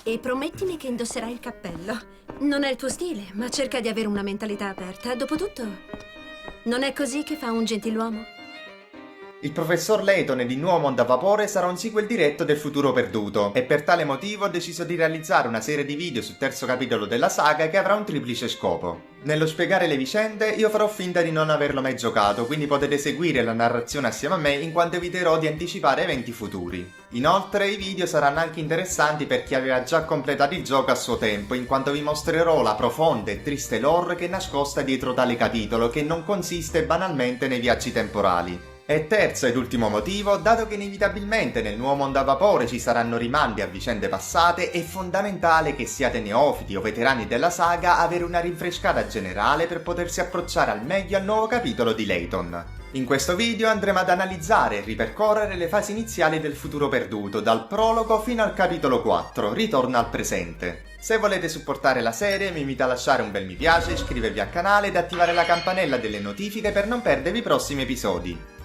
E promettimi che indosserai il cappello. Non è il tuo stile, ma cerca di avere una mentalità aperta. Dopotutto, non è così che fa un gentiluomo? Il professor Layton ed il nuovo mondo a vapore sarà un sequel diretto del futuro perduto e per tale motivo ho deciso di realizzare una serie di video sul terzo capitolo della saga che avrà un triplice scopo. Nello spiegare le vicende io farò finta di non averlo mai giocato, quindi potete seguire la narrazione assieme a me in quanto eviterò di anticipare eventi futuri. Inoltre i video saranno anche interessanti per chi aveva già completato il gioco a suo tempo, in quanto vi mostrerò la profonda e triste lore che è nascosta dietro tale capitolo, che non consiste banalmente nei viaggi temporali. E terzo ed ultimo motivo, dato che inevitabilmente nel nuovo mondo a vapore ci saranno rimandi a vicende passate, è fondamentale che siate neofiti o veterani della saga avere una rinfrescata generale per potersi approcciare al meglio al nuovo capitolo di Layton. In questo video andremo ad analizzare e ripercorrere le fasi iniziali del futuro perduto, dal prologo fino al capitolo 4, Ritorno al presente. Se volete supportare la serie vi invito a lasciare un bel mi piace, iscrivervi al canale ed attivare la campanella delle notifiche per non perdervi i prossimi episodi.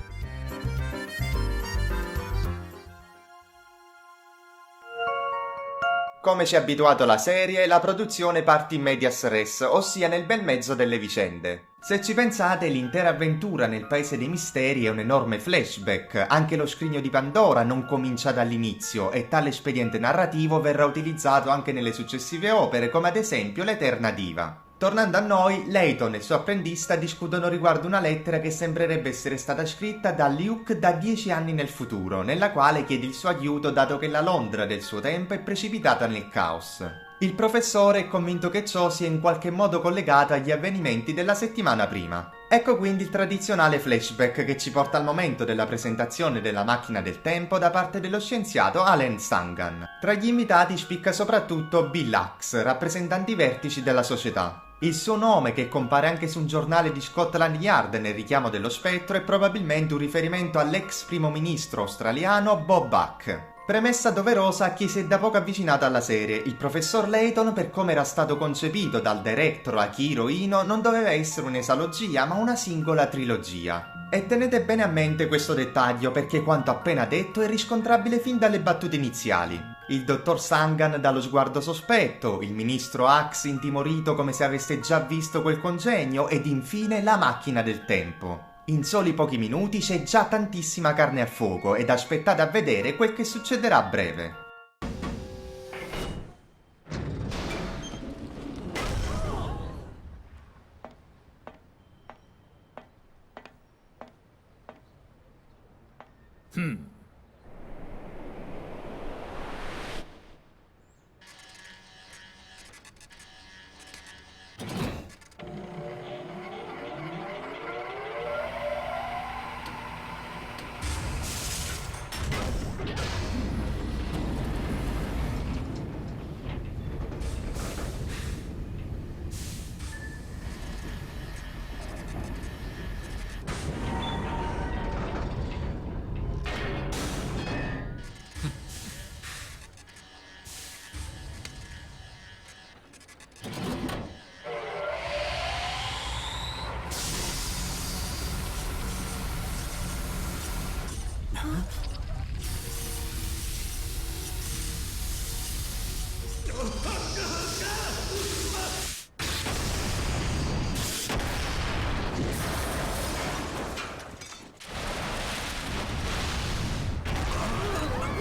Come ci ha abituato la serie, la produzione parte in medias res, ossia nel bel mezzo delle vicende. Se ci pensate, l'intera avventura nel Paese dei Misteri è un enorme flashback, anche lo scrigno di Pandora non comincia dall'inizio e tale espediente narrativo verrà utilizzato anche nelle successive opere, come ad esempio l'Eterna Diva. Tornando a noi, Layton e il suo apprendista discutono riguardo una lettera che sembrerebbe essere stata scritta da Luke da 10 anni nel futuro, nella quale chiede il suo aiuto dato che la Londra del suo tempo è precipitata nel caos. Il professore è convinto che ciò sia in qualche modo collegato agli avvenimenti della settimana prima. Ecco quindi il tradizionale flashback che ci porta al momento della presentazione della macchina del tempo da parte dello scienziato Alan Sangan. Tra gli invitati spicca soprattutto Bill Axe, rappresentante i vertici della società. Il suo nome, che compare anche su un giornale di Scotland Yard nel richiamo dello spettro, è probabilmente un riferimento all'ex primo ministro australiano Bob Buck. Premessa doverosa a chi si è da poco avvicinato alla serie: il professor Layton, per come era stato concepito dal director Akihiro Ino, non doveva essere un'esalogia ma una singola trilogia. E tenete bene a mente questo dettaglio perché quanto appena detto è riscontrabile fin dalle battute iniziali. Il dottor Sangan dallo sguardo sospetto, il ministro Axe intimorito come se avesse già visto quel congegno ed infine la macchina del tempo. In soli pochi minuti c'è già tantissima carne a fuoco ed aspettate a vedere quel che succederà a breve.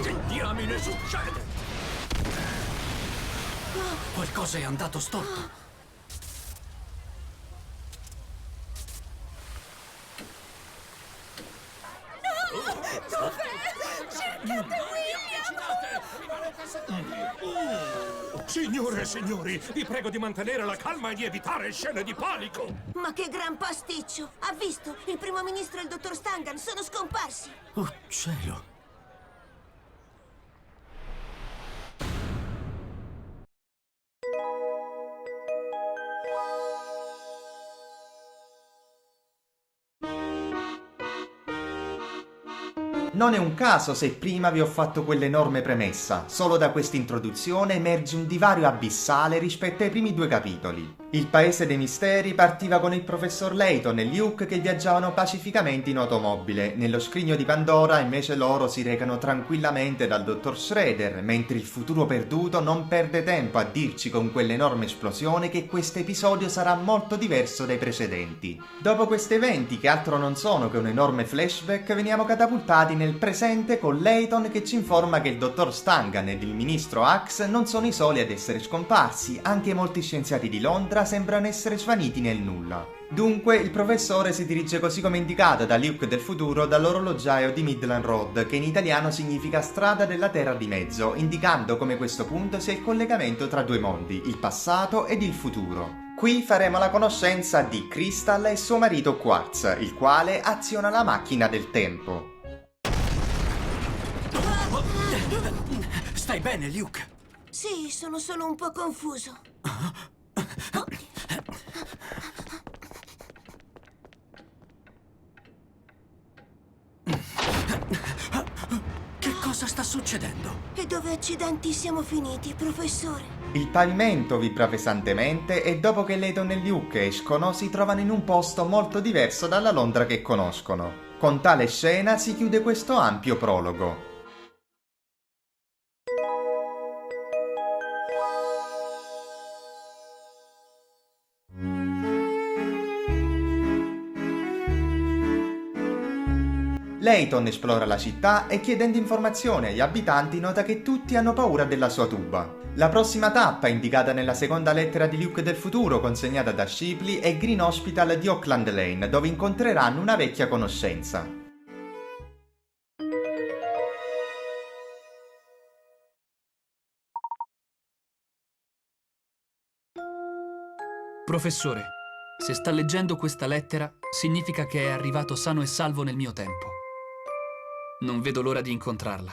Che diamine succede? Qualcosa è andato storto. Signore e signori, vi prego di mantenere la calma e di evitare scene di panico. Ma che gran pasticcio! Ha visto? Il primo ministro e il dottor Stangan sono scomparsi! Oh cielo. Non è un caso se prima vi ho fatto quell'enorme premessa, solo da questa introduzione emerge un divario abissale rispetto ai primi due capitoli. Il paese dei misteri partiva con il professor Layton e Luke che viaggiavano pacificamente in automobile. Nello scrigno di Pandora invece loro si recano tranquillamente dal dottor Shredder, mentre il futuro perduto non perde tempo a dirci con quell'enorme esplosione che questo episodio sarà molto diverso dai precedenti. Dopo questi eventi, che altro non sono che un enorme flashback, veniamo catapultati nel presente con Layton che ci informa che il dottor Stangan ed il ministro Axe non sono i soli ad essere scomparsi, anche molti scienziati di Londra sembrano essere svaniti nel nulla. Dunque il professore si dirige così come indicato da Luke del futuro dall'orologiaio di Midland Road, che in italiano significa strada della terra di mezzo, indicando come questo punto sia il collegamento tra due mondi, il passato ed il futuro. Qui faremo la conoscenza di Crystal e suo marito Quartz, il quale aziona la macchina del tempo. Stai bene, Luke? Sì, sono solo un po' confuso. Che cosa sta succedendo? E dove accidenti siamo finiti, professore? Il pavimento vibra pesantemente e dopo che Layton e Luke escono si trovano in un posto molto diverso dalla Londra che conoscono. Con tale scena si chiude questo ampio prologo. Layton esplora la città e chiedendo informazioni agli abitanti nota che tutti hanno paura della sua tuba. La prossima tappa, indicata nella seconda lettera di Luke del futuro consegnata da Shipley, è Green Hospital di Oakland Lane, dove incontreranno una vecchia conoscenza. Professore, se sta leggendo questa lettera, significa che è arrivato sano e salvo nel mio tempo. Non vedo l'ora di incontrarla.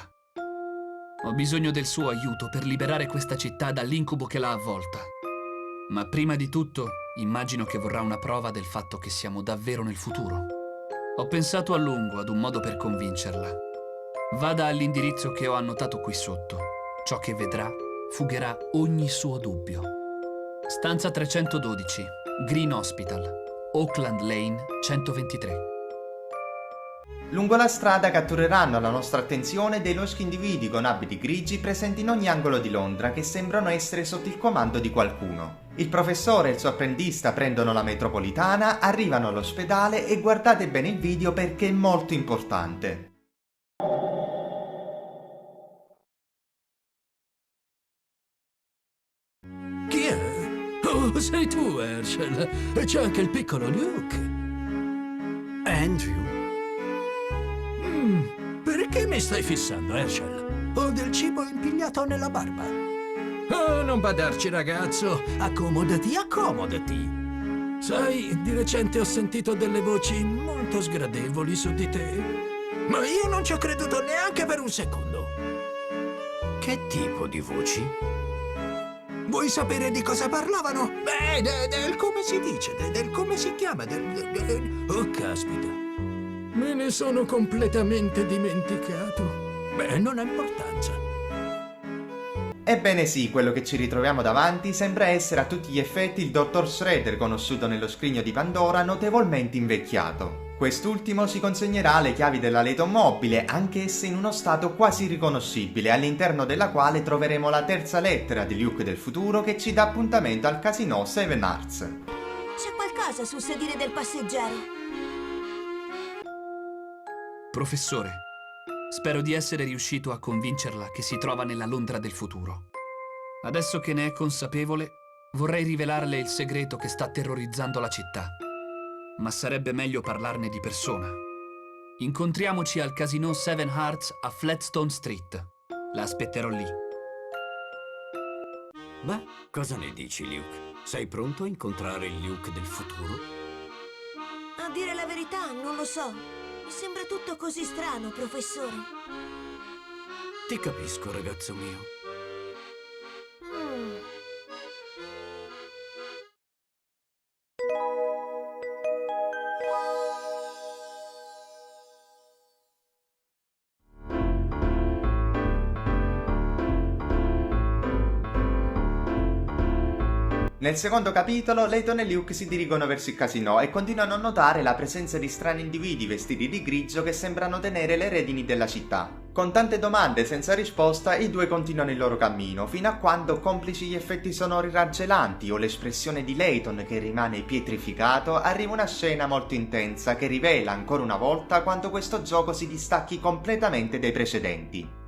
Ho bisogno del suo aiuto per liberare questa città dall'incubo che l'ha avvolta. Ma prima di tutto, immagino che vorrà una prova del fatto che siamo davvero nel futuro. Ho pensato a lungo ad un modo per convincerla. Vada all'indirizzo che ho annotato qui sotto. Ciò che vedrà fugherà ogni suo dubbio. Stanza 312, Green Hospital, Oakland Lane 123. Lungo la strada cattureranno la nostra attenzione dei loschi individui con abiti grigi presenti in ogni angolo di Londra che sembrano essere sotto il comando di qualcuno. Il professore e il suo apprendista prendono la metropolitana, arrivano all'ospedale e guardate bene il video perché è molto importante. Chi è? Oh, sei tu, Herschel. E c'è anche il piccolo Luke. Andrew? Perché mi stai fissando, Herschel? Ho del cibo impigliato nella barba. Oh, non badarci, ragazzo. Accomodati, accomodati. Sai, di recente ho sentito delle voci molto sgradevoli su di te. Ma io non ci ho creduto neanche per un secondo. Che tipo di voci? Vuoi sapere di cosa parlavano? Beh, del come si dice, del come si chiama, Oh, caspita. Me ne sono completamente dimenticato. Beh, non ha importanza. Ebbene sì, quello che ci ritroviamo davanti sembra essere a tutti gli effetti il dottor Shredder conosciuto nello scrigno di Pandora, notevolmente invecchiato. Quest'ultimo ci consegnerà le chiavi della Layton mobile, anch'esse in uno stato quasi riconoscibile, all'interno della quale troveremo la terza lettera di Luke del futuro che ci dà appuntamento al casino Seven Arts. C'è qualcosa sul sedile del passeggero? Professore, spero di essere riuscito a convincerla che si trova nella Londra del futuro. Adesso che ne è consapevole, vorrei rivelarle il segreto che sta terrorizzando la città. Ma sarebbe meglio parlarne di persona. Incontriamoci al casino Seven Hearts a Flatstone Street. La aspetterò lì. Beh, cosa ne dici, Luke? Sei pronto a incontrare il Luke del futuro? A dire la verità, non lo so. Mi sembra tutto così strano, professore. Ti capisco, ragazzo mio. Nel secondo capitolo, Layton e Luke si dirigono verso il casinò e continuano a notare la presenza di strani individui vestiti di grigio che sembrano tenere le redini della città. Con tante domande senza risposta, i due continuano il loro cammino, fino a quando, complici gli effetti sonori raggelanti o l'espressione di Layton che rimane pietrificato, arriva una scena molto intensa che rivela ancora una volta quanto questo gioco si distacchi completamente dai precedenti.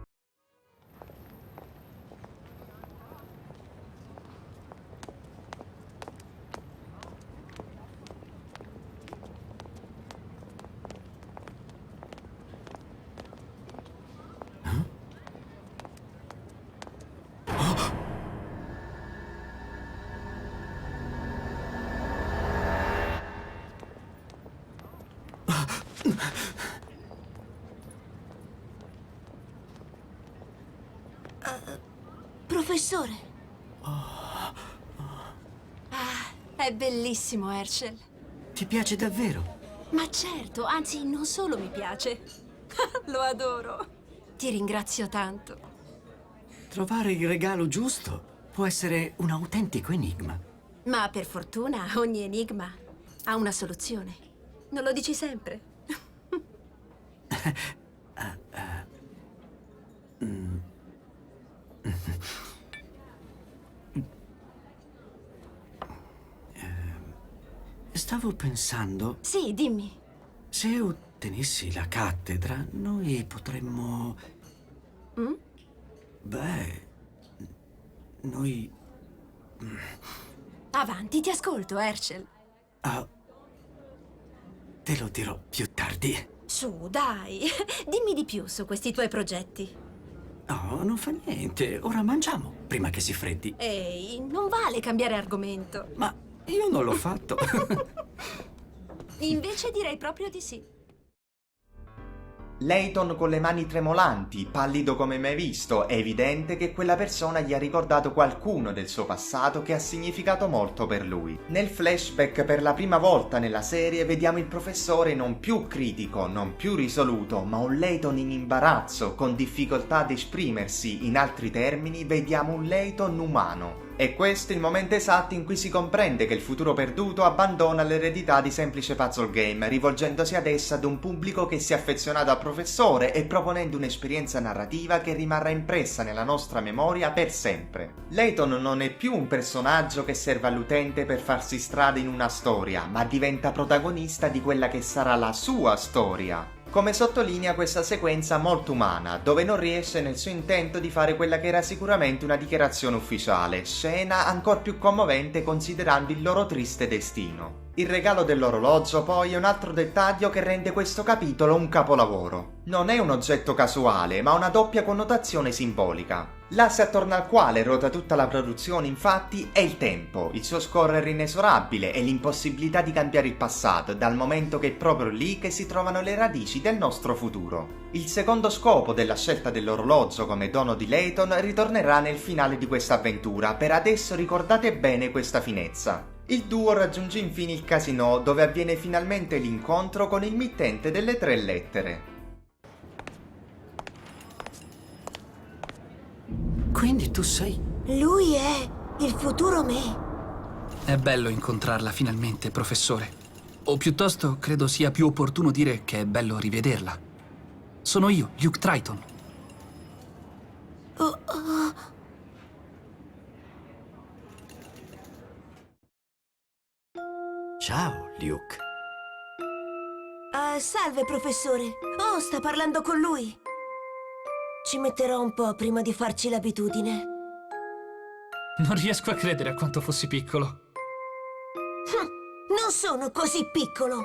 Professore, È bellissimo, Herschel. Ti piace davvero? Ma certo, anzi, non solo mi piace. Lo adoro. Ti ringrazio tanto. Trovare il regalo giusto può essere un autentico enigma. Ma per fortuna ogni enigma ha una soluzione. Non lo dici sempre? Stavo pensando, Sì, dimmi. se ottenessi la cattedra, noi potremmo... Beh, noi... Avanti, ti ascolto, Herschel. Te lo dirò più tardi. Su, dai. Dimmi di più su questi tuoi progetti. No, non fa niente. Ora mangiamo, prima che si freddi. Ehi, non vale cambiare argomento. Ma io non l'ho fatto. Invece direi proprio di sì. Layton con le mani tremolanti, pallido come mai visto, è evidente che quella persona gli ha ricordato qualcuno del suo passato che ha significato molto per lui. Nel flashback, per la prima volta nella serie, vediamo il professore non più critico, non più risoluto, ma un Layton in imbarazzo, con difficoltà ad esprimersi. In altri termini, vediamo un Layton umano. È questo il momento esatto in cui si comprende che il futuro perduto abbandona l'eredità di semplice puzzle game, rivolgendosi adesso ad un pubblico che si è affezionato al professore e proponendo un'esperienza narrativa che rimarrà impressa nella nostra memoria per sempre. Layton non è più un personaggio che serve all'utente per farsi strada in una storia, ma diventa protagonista di quella che sarà la sua storia. Come sottolinea questa sequenza molto umana, dove non riesce nel suo intento di fare quella che era sicuramente una dichiarazione ufficiale, scena ancor più commovente considerando il loro triste destino. Il regalo dell'orologio poi è un altro dettaglio che rende questo capitolo un capolavoro. Non è un oggetto casuale, ma una doppia connotazione simbolica. L'asse attorno al quale ruota tutta la produzione, infatti, è il tempo, il suo scorrere inesorabile e l'impossibilità di cambiare il passato, dal momento che è proprio lì che si trovano le radici del nostro futuro. Il secondo scopo della scelta dell'orologio come dono di Layton ritornerà nel finale di questa avventura, per adesso ricordate bene questa finezza. Il duo raggiunge infine il casinò, dove avviene finalmente l'incontro con il mittente delle 3 lettere. Quindi tu sei... lui è il futuro me. È bello incontrarla finalmente, professore. O piuttosto, credo sia più opportuno dire che è bello rivederla. Sono io, Luke Triton. Ciao, Luke. Salve, professore. Oh, sta parlando con lui. Ci metterò un po' prima di farci l'abitudine. Non riesco a credere a quanto fossi piccolo. Non sono così piccolo.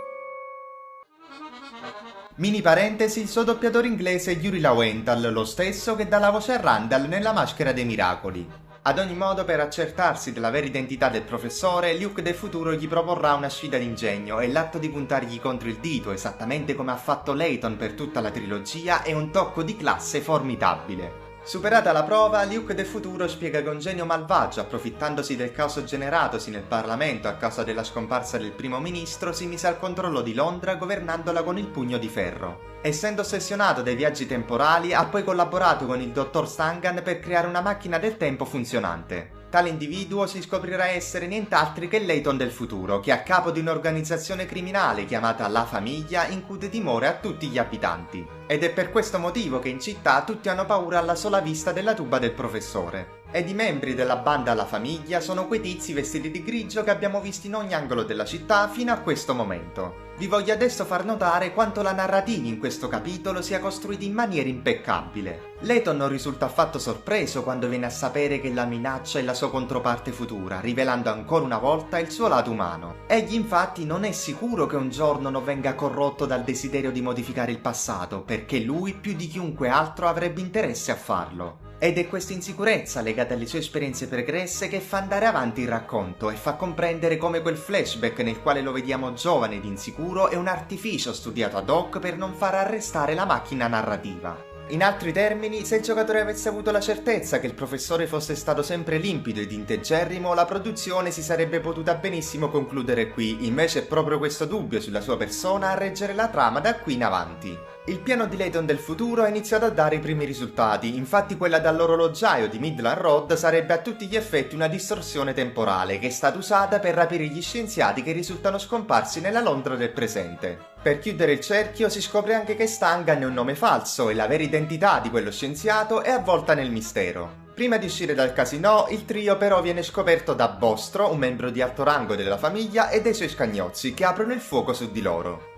Mini parentesi, il suo doppiatore inglese è Yuri Lowenthal, lo stesso che dà la voce a Randall nella Maschera dei Miracoli. Ad ogni modo, per accertarsi della vera identità del professore, Luke del futuro gli proporrà una sfida d'ingegno e l'atto di puntargli contro il dito, esattamente come ha fatto Layton per tutta la trilogia, è un tocco di classe formidabile. Superata la prova, Luke del futuro spiega che un genio malvagio, approfittandosi del caos generatosi nel Parlamento a causa della scomparsa del primo ministro, si mise al controllo di Londra governandola con il pugno di ferro. Essendo ossessionato dai viaggi temporali, ha poi collaborato con il dottor Stangan per creare una macchina del tempo funzionante. Tale individuo si scoprirà essere nient'altro che Layton del futuro, che è a capo di un'organizzazione criminale chiamata La Famiglia, in cui dà dimora a tutti gli abitanti. Ed è per questo motivo che in città tutti hanno paura alla sola vista della tuba del professore. Ed i membri della banda La Famiglia sono quei tizi vestiti di grigio che abbiamo visto in ogni angolo della città fino a questo momento. Vi voglio adesso far notare quanto la narrativa in questo capitolo sia costruita in maniera impeccabile. Layton non risulta affatto sorpreso quando viene a sapere che la minaccia è la sua controparte futura, rivelando ancora una volta il suo lato umano. Egli infatti non è sicuro che un giorno non venga corrotto dal desiderio di modificare il passato, perché lui più di chiunque altro avrebbe interesse a farlo. Ed è questa insicurezza legata alle sue esperienze pregresse che fa andare avanti il racconto e fa comprendere come quel flashback nel quale lo vediamo giovane ed insicuro è un artificio studiato ad hoc per non far arrestare la macchina narrativa. In altri termini, se il giocatore avesse avuto la certezza che il professore fosse stato sempre limpido ed integerrimo, la produzione si sarebbe potuta benissimo concludere qui, invece è proprio questo dubbio sulla sua persona a reggere la trama da qui in avanti. Il piano di Layton del futuro ha iniziato a dare i primi risultati, infatti quella dall'orologiaio di Midland Road sarebbe a tutti gli effetti una distorsione temporale che è stata usata per rapire gli scienziati che risultano scomparsi nella Londra del presente. Per chiudere il cerchio si scopre anche che Stangan è un nome falso e la vera identità di quello scienziato è avvolta nel mistero. Prima di uscire dal casino, il trio però viene scoperto da Bostro, un membro di alto rango della famiglia, e dai suoi scagnozzi che aprono il fuoco su di loro.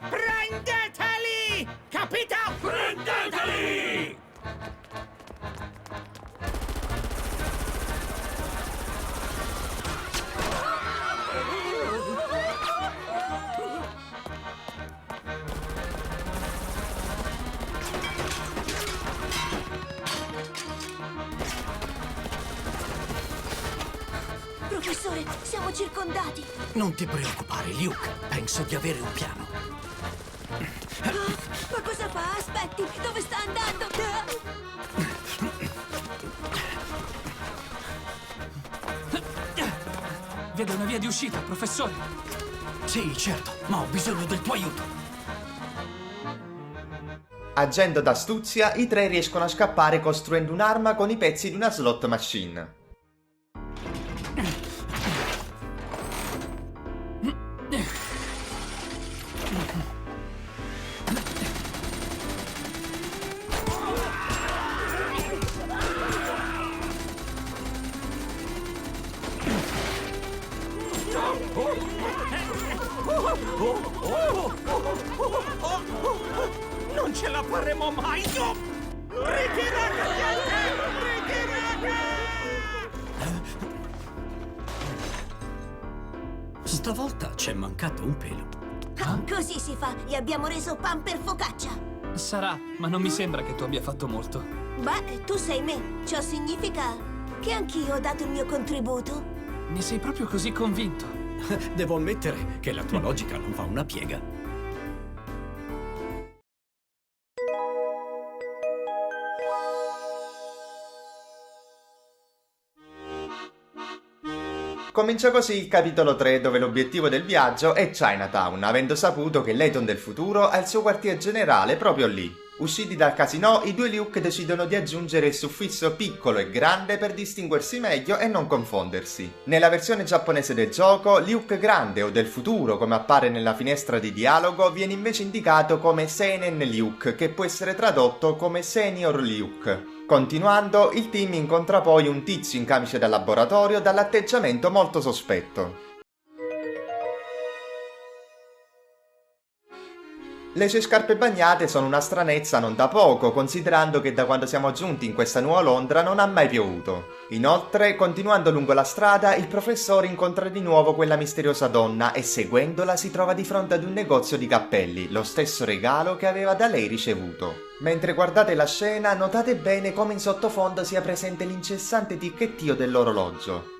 Prendeteli! Capito? Prendeteli! Professore, siamo circondati. Non ti preoccupare, Luke. Penso di avere un piano. Ma cosa fa? Aspetti, dove sta andando? Vedo una via di uscita, professore. Sì, certo, ma ho bisogno del tuo aiuto. Agendo d'astuzia, i tre riescono a scappare costruendo un'arma con i pezzi di una slot machine. Non ce la faremo mai! No! Ritiratevi! Ritiratevi! Stavolta c'è mancato un pelo. Così si fa, gli abbiamo reso pan per focaccia. Sarà, ma non mi sembra che tu abbia fatto molto. Beh, tu sei me. Ciò significa che anch'io ho dato il mio contributo. Ne sei proprio così convinto? Devo ammettere che la tua logica non fa una piega. Comincia così il capitolo 3, dove l'obiettivo del viaggio è Chinatown, avendo saputo che Layton del futuro ha il suo quartier generale proprio lì. Usciti dal casino, i due Luke decidono di aggiungere il suffisso piccolo e grande per distinguersi meglio e non confondersi. Nella versione giapponese del gioco, Luke grande o del futuro, come appare nella finestra di dialogo, viene invece indicato come Seinen Luke, che può essere tradotto come Senior Luke. Continuando, il team incontra poi un tizio in camice da laboratorio dall'atteggiamento molto sospetto. Le sue scarpe bagnate sono una stranezza non da poco, considerando che da quando siamo giunti in questa nuova Londra non ha mai piovuto. Inoltre, continuando lungo la strada, il professore incontra di nuovo quella misteriosa donna e seguendola si trova di fronte ad un negozio di cappelli, lo stesso regalo che aveva da lei ricevuto. Mentre guardate la scena, notate bene come in sottofondo sia presente l'incessante ticchettio dell'orologio.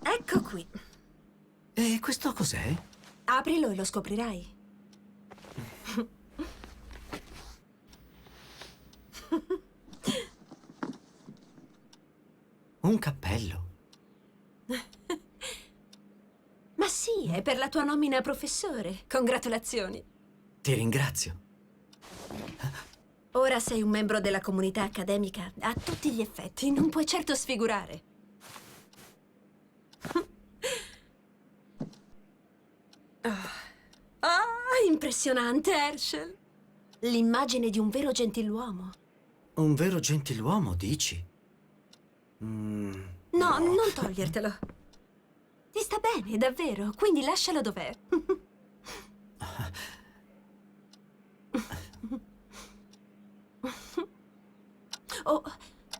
Ecco qui. E questo cos'è? Aprilo e lo scoprirai. Un cappello. Ma sì, è per la tua nomina a professore. Congratulazioni. Ti ringrazio. Ora sei un membro della comunità accademica a tutti gli effetti. Non puoi certo sfigurare. Impressionante, Herschel. L'immagine di un vero gentiluomo. Un vero gentiluomo, dici? No, non togliertelo. Ti sta bene, davvero. Quindi lascialo dov'è. Oh,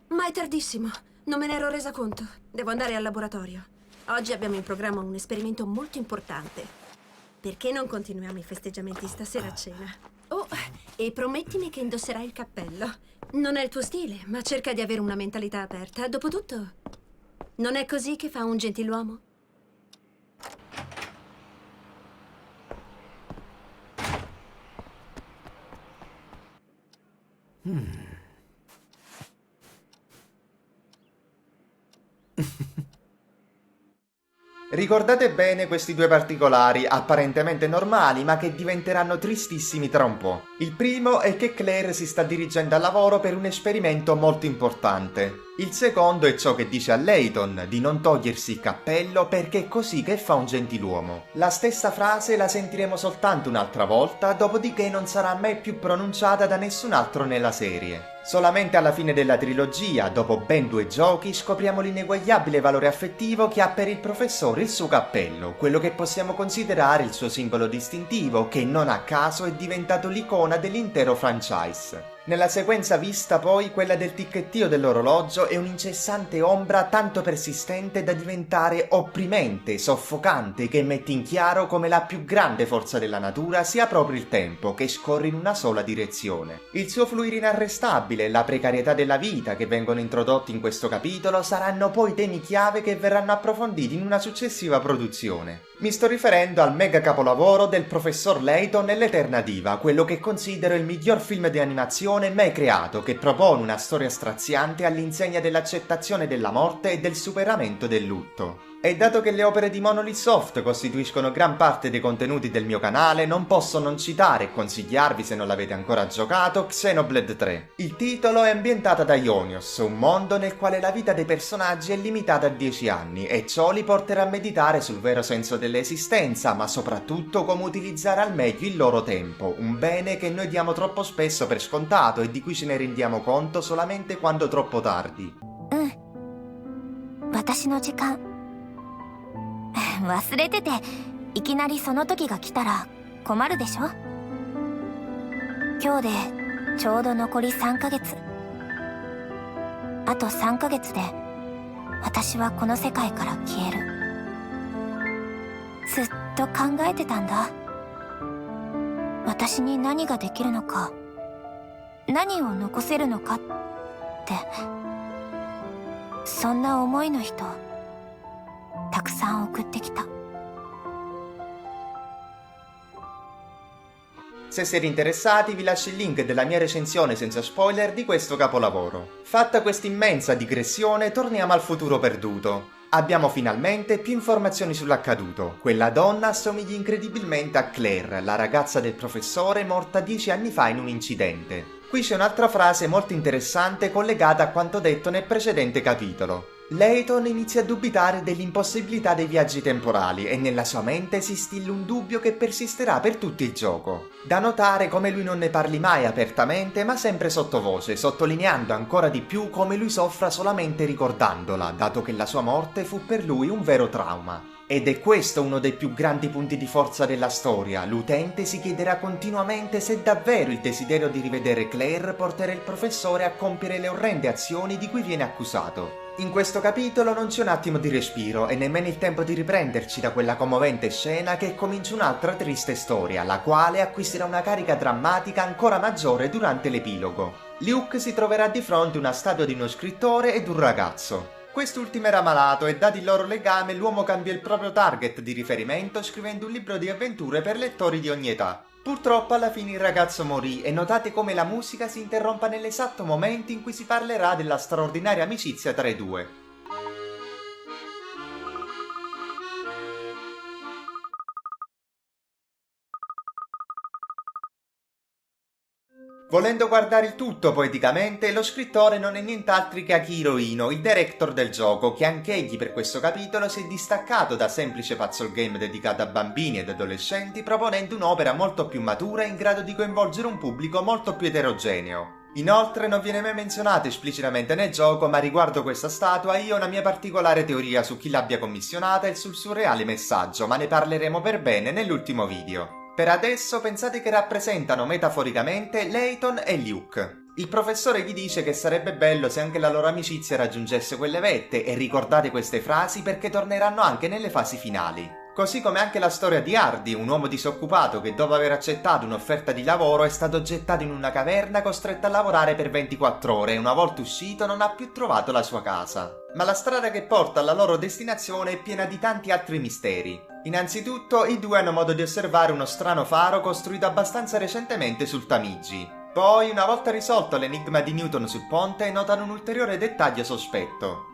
ma è tardissimo. Non me ne ero resa conto. Devo andare al laboratorio. Oggi abbiamo in programma un esperimento molto importante. Perché non continuiamo i festeggiamenti stasera a cena? Oh, e promettimi che indosserai il cappello. Non è il tuo stile, ma cerca di avere una mentalità aperta. Dopotutto, non è così che fa un gentiluomo? Ricordate bene questi due particolari, apparentemente normali, ma che diventeranno tristissimi tra un po'. Il primo è che Claire si sta dirigendo al lavoro per un esperimento molto importante. Il secondo è ciò che dice a Layton di non togliersi il cappello perché è così che fa un gentiluomo. La stessa frase la sentiremo soltanto un'altra volta, dopodiché non sarà mai più pronunciata da nessun altro nella serie. Solamente alla fine della trilogia, dopo ben 2 giochi, scopriamo l'ineguagliabile valore affettivo che ha per il professore il suo cappello, quello che possiamo considerare il suo simbolo distintivo, che non a caso è diventato l'icona dell'intero franchise. Nella sequenza vista poi, quella del ticchettio dell'orologio è un'incessante ombra tanto persistente da diventare opprimente, soffocante, che mette in chiaro come la più grande forza della natura sia proprio il tempo, che scorre in una sola direzione. Il suo fluire inarrestabile e la precarietà della vita che vengono introdotti in questo capitolo saranno poi temi chiave che verranno approfonditi in una successiva produzione. Mi sto riferendo al mega capolavoro del professor Layton e l'Eterna Diva, quello che considero il miglior film di animazione mai creato, che propone una storia straziante all'insegna dell'accettazione della morte e del superamento del lutto. E dato che le opere di Monolith Soft costituiscono gran parte dei contenuti del mio canale, non posso non citare e consigliarvi, se non l'avete ancora giocato, Xenoblade 3. Il titolo è ambientato da Ionios, un mondo nel quale la vita dei personaggi è limitata a 10 anni, e ciò li porterà a meditare sul vero senso dell'esistenza, ma soprattutto come utilizzare al meglio il loro tempo, un bene che noi diamo troppo spesso per scontato e di cui ce ne rendiamo conto solamente quando troppo tardi. 私の時間忘れてていきなりその時が来たら困るでしょ。今日でちょうど残り3ヶ月。あと3ヶ月で私はこの世界から消える。ずっと考えてたんだ。私に何ができるのか、何を残せるのかって。そんな思いの人たくさん送ってきた。 Se siete interessati vi lascio il link della mia recensione senza spoiler di questo capolavoro. Fatta questa immensa digressione, torniamo al futuro perduto. Abbiamo finalmente più informazioni sull'accaduto. Quella donna assomiglia incredibilmente a Claire, la ragazza del professore morta 10 anni fa in un incidente. Qui c'è un'altra frase molto interessante collegata a quanto detto nel precedente capitolo. Layton inizia a dubitare dell'impossibilità dei viaggi temporali e nella sua mente si instilla un dubbio che persisterà per tutto il gioco. Da notare come lui non ne parli mai apertamente ma sempre sottovoce, sottolineando ancora di più come lui soffra solamente ricordandola, dato che la sua morte fu per lui un vero trauma. Ed è questo uno dei più grandi punti di forza della storia. L'utente si chiederà continuamente se davvero il desiderio di rivedere Claire porterà il professore a compiere le orrende azioni di cui viene accusato. In questo capitolo non c'è un attimo di respiro e nemmeno il tempo di riprenderci da quella commovente scena che comincia un'altra triste storia, la quale acquisirà una carica drammatica ancora maggiore durante l'epilogo. Luke si troverà di fronte a una statua di uno scrittore ed un ragazzo. Quest'ultimo era malato e dato il loro legame l'uomo cambiò il proprio target di riferimento scrivendo un libro di avventure per lettori di ogni età. Purtroppo alla fine il ragazzo morì e notate come la musica si interrompa nell'esatto momento in cui si parlerà della straordinaria amicizia tra i due. Volendo guardare il tutto poeticamente, lo scrittore non è nient'altro che Akihiro Ino, il director del gioco, che anch'egli per questo capitolo si è distaccato da semplice puzzle game dedicato a bambini ed adolescenti, proponendo un'opera molto più matura in grado di coinvolgere un pubblico molto più eterogeneo. Inoltre non viene mai menzionato esplicitamente nel gioco, ma riguardo questa statua io ho una mia particolare teoria su chi l'abbia commissionata e sul suo reale messaggio, ma ne parleremo per bene nell'ultimo video. Per adesso pensate che rappresentano metaforicamente Layton e Luke. Il professore gli dice che sarebbe bello se anche la loro amicizia raggiungesse quelle vette e ricordate queste frasi perché torneranno anche nelle fasi finali. Così come anche la storia di Hardy, un uomo disoccupato che dopo aver accettato un'offerta di lavoro è stato gettato in una caverna costretto a lavorare per 24 ore e una volta uscito non ha più trovato la sua casa. Ma la strada che porta alla loro destinazione è piena di tanti altri misteri. Innanzitutto i due hanno modo di osservare uno strano faro costruito abbastanza recentemente sul Tamigi. Poi, una volta risolto l'enigma di Newton sul ponte, notano un ulteriore dettaglio sospetto.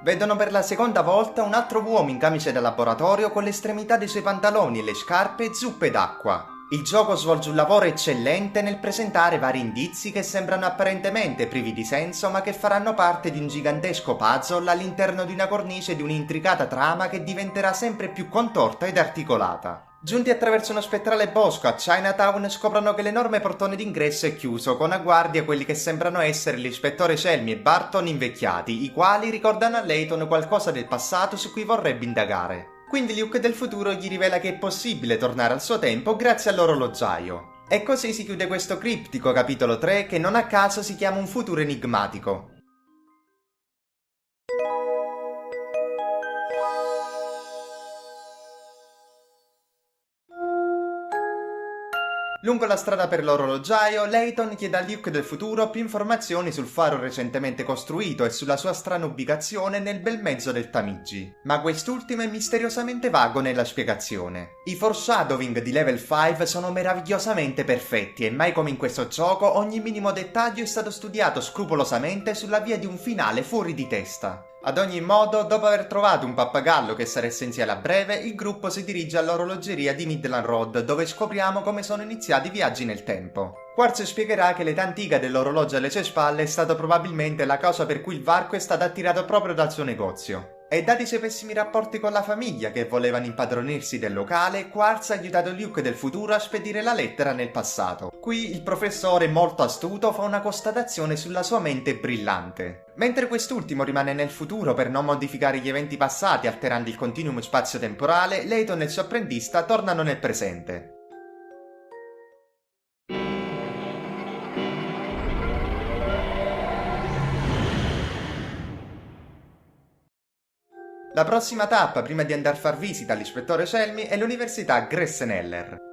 Vedono per la seconda volta un altro uomo in camice da laboratorio con le estremità dei suoi pantaloni e le scarpe zuppe d'acqua. Il gioco svolge un lavoro eccellente nel presentare vari indizi che sembrano apparentemente privi di senso ma che faranno parte di un gigantesco puzzle all'interno di una cornice di un'intricata trama che diventerà sempre più contorta ed articolata. Giunti attraverso uno spettrale bosco a Chinatown scoprono che l'enorme portone d'ingresso è chiuso con a guardia quelli che sembrano essere l'ispettore Shelmy e Barton invecchiati, i quali ricordano a Layton qualcosa del passato su cui vorrebbe indagare. Quindi Luke del futuro gli rivela che è possibile tornare al suo tempo grazie all'orologiaio. E così si chiude questo criptico capitolo 3 che non a caso si chiama Un futuro enigmatico. Lungo la strada per l'orologiaio, Layton chiede a Luke del futuro più informazioni sul faro recentemente costruito e sulla sua strana ubicazione nel bel mezzo del Tamigi, ma quest'ultimo è misteriosamente vago nella spiegazione. I foreshadowing di level 5 sono meravigliosamente perfetti e mai come in questo gioco ogni minimo dettaglio è stato studiato scrupolosamente sulla via di un finale fuori di testa. Ad ogni modo, dopo aver trovato un pappagallo che sarà essenziale a breve, il gruppo si dirige all'orologeria di Midland Road, dove scopriamo come sono iniziati i viaggi nel tempo. Quartz spiegherà che l'età antica dell'orologio alle sue spalle è stata probabilmente la causa per cui il varco è stato attirato proprio dal suo negozio. E dati i suoi pessimi rapporti con la famiglia che volevano impadronirsi del locale, Quartz ha aiutato Luke del futuro a spedire la lettera nel passato. Qui il professore molto astuto fa una constatazione sulla sua mente brillante. Mentre quest'ultimo rimane nel futuro per non modificare gli eventi passati alterando il continuum spazio-temporale, Layton e il suo apprendista tornano nel presente. La prossima tappa prima di andare a far visita all'ispettore Shelmy è l'università Gresseneller.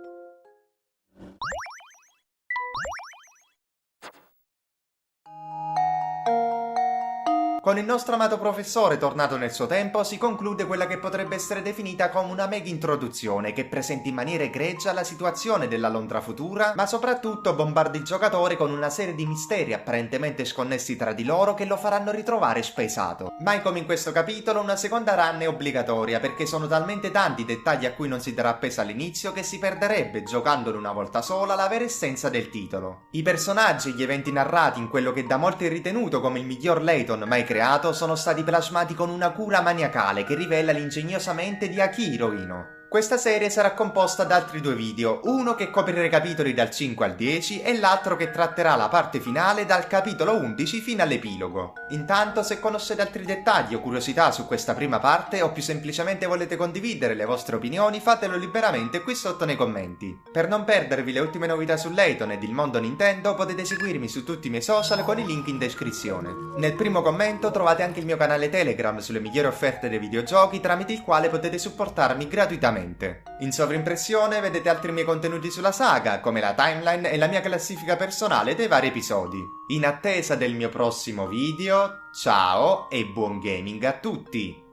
Con il nostro amato professore tornato nel suo tempo si conclude quella che potrebbe essere definita come una mega introduzione che presenta in maniera egregia la situazione della Londra futura, ma soprattutto bombarda il giocatore con una serie di misteri apparentemente sconnessi tra di loro che lo faranno ritrovare spaesato. Mai come in questo capitolo una seconda run è obbligatoria perché sono talmente tanti i dettagli a cui non si darà peso all'inizio che si perderebbe giocandolo una volta sola la vera essenza del titolo. I personaggi e gli eventi narrati in quello che da molti è ritenuto come il miglior Layton mai creato sono stati plasmati con una cura maniacale che rivela l'ingegnosa mente di Akihiro Ino. Questa serie sarà composta da altri due video, uno che coprirà i capitoli dal 5 al 10 e l'altro che tratterà la parte finale dal capitolo 11 fino all'epilogo. Intanto, se conoscete altri dettagli o curiosità su questa prima parte o più semplicemente volete condividere le vostre opinioni, fatelo liberamente qui sotto nei commenti. Per non perdervi le ultime novità su Layton ed il mondo Nintendo potete seguirmi su tutti i miei social con i link in descrizione. Nel primo commento trovate anche il mio canale Telegram sulle migliori offerte dei videogiochi tramite il quale potete supportarmi gratuitamente. gratuitamente. In sovrimpressione vedete altri miei contenuti sulla saga, come la timeline e la mia classifica personale dei vari episodi. In attesa del mio prossimo video, ciao e buon gaming a tutti!